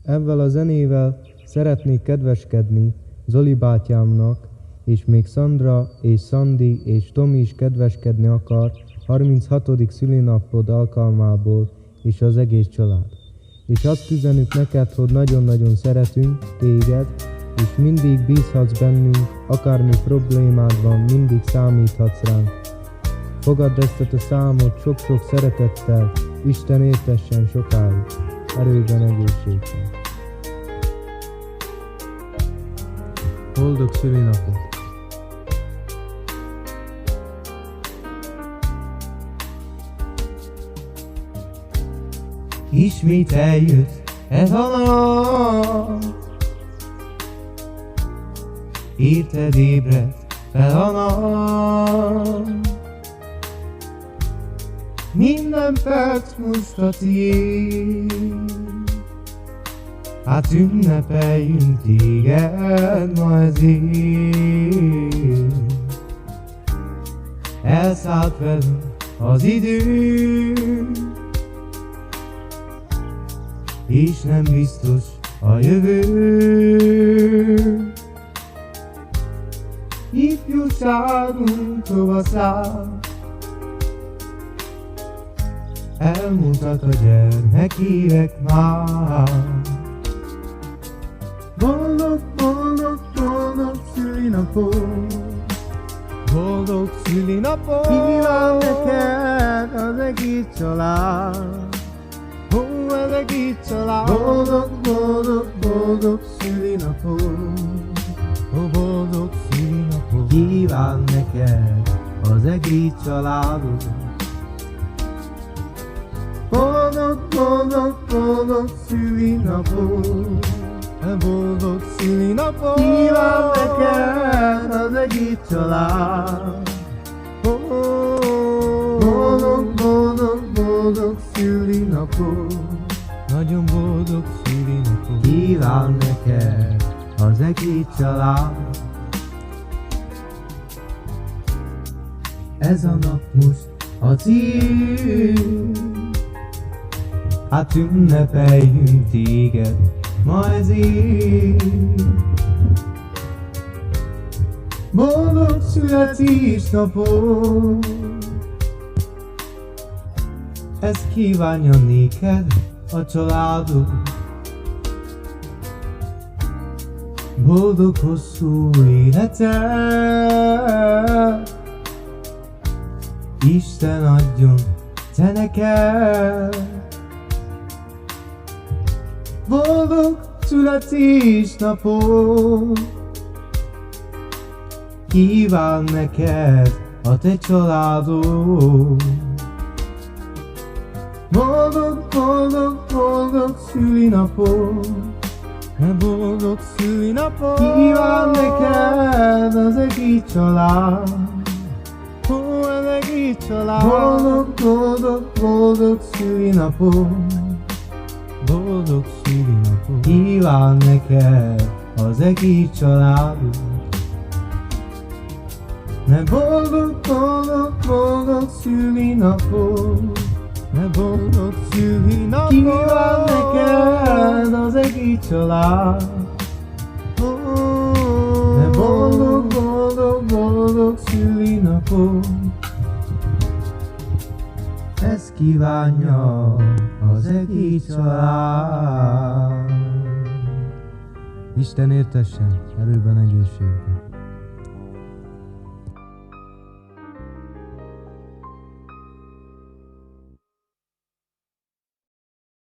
Ezzel a zenével szeretnék kedveskedni Zoli bátyámnak, és még Szandra és Szandi és Tomi is kedveskedni akar 36. szülinapod alkalmából, és az egész család. És azt üzenjük neked, hogy nagyon-nagyon szeretünk téged, és mindig bízhatsz bennünk, akármi problémád van, mindig számíthatsz ránk. Fogadd ezt a számot sok-sok szeretettel, Isten éltessen sokáig, erőben, egészségben. Boldog szülinapot! Ismét eljött ez a nap, érted ébredt fel a nap. Minden perc most a tiéd, hát ünnepeljünk téged ma ezért. Elszállt velünk az idő, és nem biztos a jövő. Ifjúságunk tovaszáll, elmúltak a gyermekévek már. Boldog, boldog, boldog szülinapot, Boldog szülinapot! kíván neked az egész család. Az egész család! Boldog, boldog, boldog szülinapot, Boldog szülinapot! kíván neked az egész családod. Boldog, boldog, boldog szülinapot, Boldog szülinapot! kíván neked az egész család. Boldog, boldog, boldog szülinapot, Nagyon boldog szülinapot! kíván neked az egész család. Ez a nap most a tiéd, hát ünnepeljünk téged ma ezért. Boldog születésnapod, ezt kívánja néked a családod. Boldog hosszú életet, Isten adjon te neked. Boldog születésnapod, kíván neked a te családod. Boldog, boldog, boldog szülinapod, Boldog szülinapot! kíván neked az egész család. Az egész család! Boldog, boldog, boldog szülinapod, Boldog szülinapot! kíván neked az egész családod. Ne boldog, boldog, boldog szülinapod, Boldog szülinapot! kíván neked az egész család. Ne boldog, boldog, boldog szülinapod, ezt kívánja az egész család. Isten értessen, erőben, egészségben.